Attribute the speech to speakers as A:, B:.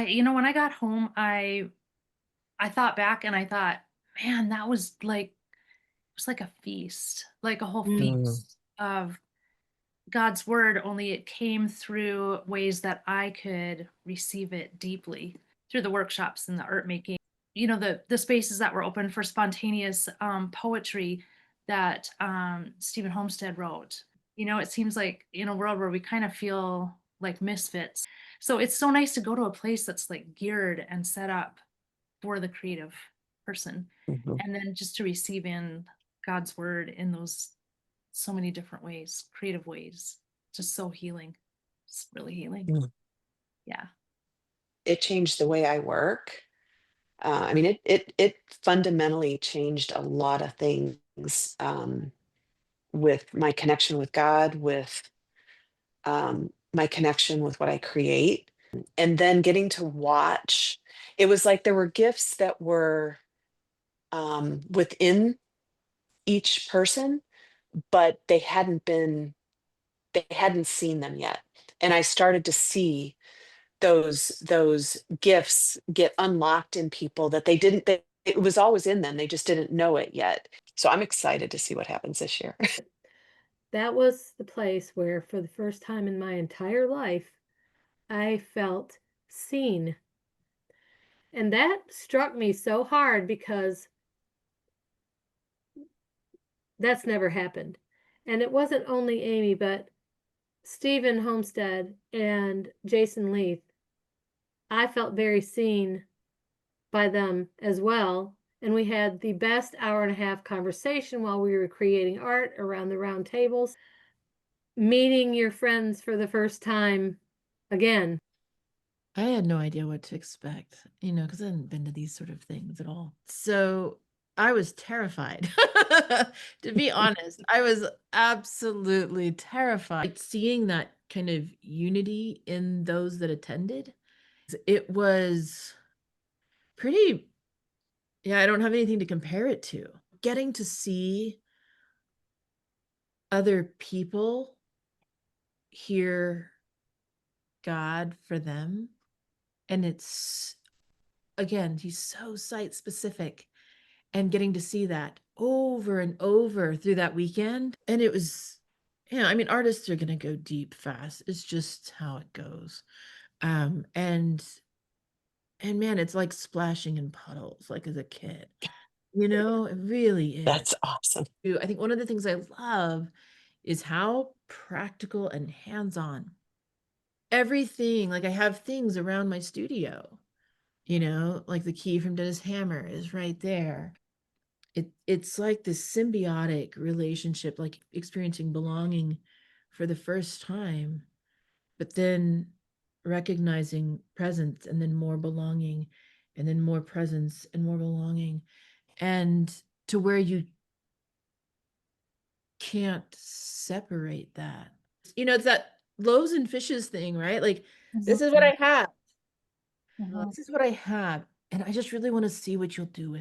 A: When I got home, I thought back and I thought, man, that was like it was like a feast, like a whole
B: Mm,
A: feast of God's word, only it came through ways that I could receive it deeply through the workshops and the art making. The spaces that were open for spontaneous poetry that Stephen Homestead wrote. It seems like in a world where we kind of feel like misfits. So it's so nice to go to a place that's like geared and set up for the creative person,
B: mhm,
A: and then just to receive in God's word in those so many different ways, creative ways. Just so healing. It's really healing.
B: mm,
A: Yeah.
B: it changed the way I work. I mean, it fundamentally changed a lot of things, with my connection with God, with, my connection with what I create, and then getting to watch. It was like there were gifts that were, within each person, but they hadn't seen them yet, and I started to see those gifts get unlocked in people that they didn't they it was always in them, they just didn't know it yet. So I'm excited to see what happens this year.
C: That was the place where, for the first time in my entire life, I felt seen. And that struck me so hard because that's never happened. And it wasn't only Amy, but Stephen Homestead and Jason Leith. I felt very seen by them as well. And we had the best hour and a half conversation while we were creating art around the round tables, meeting your friends for the first time again.
D: I had no idea what to expect, because I hadn't been to these sort of things at all. So I was terrified. To be honest, I was absolutely terrified. Seeing that kind of unity in those that attended, it was pretty, yeah, I don't have anything to compare it to. Getting to see other people hear God for them, and it's again, he's so site specific, and getting to see that over and over through that weekend. And it was, yeah, I mean, artists are going to go deep fast. It's just how it goes. Um, and, and man, it's like splashing in puddles, like as a kid, it really is.
B: That's awesome.
D: I think one of the things I love is how practical and hands on everything. Like I have things around my studio, like the key from Dennis Hammer is right there. It's like this symbiotic relationship, like experiencing belonging for the first time, but then recognizing presence and then more belonging and then more presence and more belonging, and to where you can't separate that. It's that loaves and fishes thing, right? Like, this is what
A: Mhm,
D: I have.
A: mhm.
D: This is what I have. And I just really want to see what you'll do with